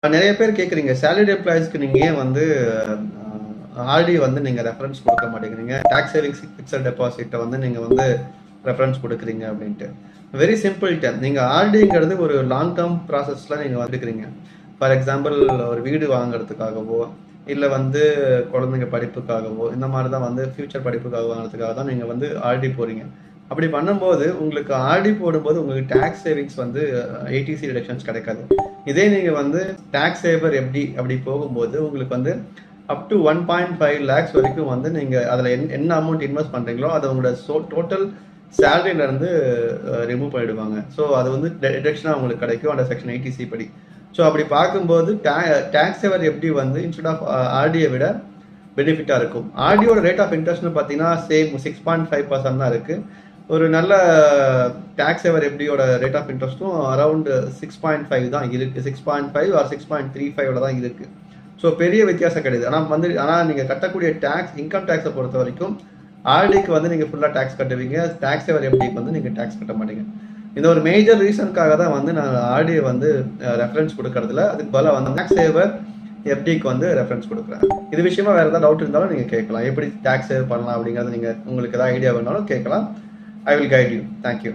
நிறைய பேர் கேட்குறீங்க சேலரி எம்ப்ளாயிஸ்க்கு நீங்கள் ஏன் வந்து ஆர்டி வந்து நீங்கள் ரெஃபரன்ஸ் கொடுக்க மாட்டேங்கிறீங்க, டாக்ஸ் சேவிங்ஸ் ஃபிக்ஸட் டெபாசிட்டை வந்து நீங்கள் வந்து ரெஃபரன்ஸ் கொடுக்குறீங்க அப்படின்ட்டு. Very simple time. நீங்கள் ஆர்டிங்கிறது ஒரு லாங் டேர்ம் ப்ராசஸில் நீங்கள் வந்துருக்கிறீங்க. ஃபார் எக்ஸாம்பிள் ஒரு வீடு வாங்குறதுக்காகவோ இல்லை வந்து குழந்தைங்க படிப்புக்காகவோ இந்த மாதிரி தான் வந்து ஃபியூச்சர் படிப்புக்காக வாங்குறதுக்காக தான் நீங்கள் வந்து ஆர்டி போகிறீங்க. அப்படி பண்ணும்போது உங்களுக்கு ஆர்டி போடும்போது உங்களுக்கு டேக்ஸ் சேவிங்ஸ் வந்து ஏடிசி ரிடக்ஷன்ஸ் கிடைக்காது. இதே நீங்கள் வந்து டேக்ஸ் சேவர் எப்படி அப்படி போகும்போது உங்களுக்கு வந்து அப் டு 1.5 lakhs வரைக்கும் வந்து நீங்கள் அதில் என்ன அமௌண்ட் இன்வெஸ்ட் பண்ணுறீங்களோ அதை உங்களோட டோட்டல் சேலரியிலேருந்து ரிமூவ் பண்ணிடுவாங்க. ஸோ அது வந்து டிடக்ஷனாக உங்களுக்கு கிடைக்கும் அந்த செக்ஷன் 80C படி. ஸோ அப்படி பார்க்கும்போது டேக்ஸ் சேவர் எப்படி வந்து இன்ஸ்டெட் ஆஃப் ஆர்டியை விட பெனிஃபிட்டாக இருக்கும். ஆர்டியோட ரேட் ஆஃப் இன்ட்ரெஸ்ட்னு பார்த்தீங்கன்னா சேம் 6.5% தான் இருக்குது. ஒரு நல்ல டேக்ஸ் சேவர் எப்படியோட ரேட் ஆஃப் இன்ட்ரெஸ்ட்டும் அரௌண்ட் 6.5 தான் இருக்குது. 6.5 ஆர் 6.35 தான் இருக்குது. ஸோ பெரிய வித்தியாசம் கிடையாது. ஆனால் நீங்கள் கட்டக்கூடிய டேக்ஸ் இன்கம் டேக்ஸை பொறுத்த வரைக்கும் ஆர்டிக்கு வந்து நீங்கள் ஃபுல்லாக டேக்ஸ் கட்டுவீங்க, டேக்ஸ் சேவர் எஃப்டிக்கு வந்து நீங்கள் டேக்ஸ் கட்ட மாட்டீங்க. இந்த ஒரு மேஜர் ரீசனுக்காக தான் வந்து நான் ஆர்டியை வந்து ரெஃபரன்ஸ் கொடுக்கறதுல அதுக்கு பதிலாக வந்து டேக்ஸ் சேவர் எஃப்டிக்கு வந்து ரெஃபரன்ஸ் கொடுக்குறேன். இது விஷயமா வேறு ஏதாவது டவுட் இருந்தாலும் நீங்கள் கேட்கலாம். எப்படி டேக்ஸ் சேவ் பண்ணலாம் அப்படிங்கிறது உங்களுக்கு ஏதாவது ஐடியா வேணாலும் கேட்கலாம். I will guide you. Thank you.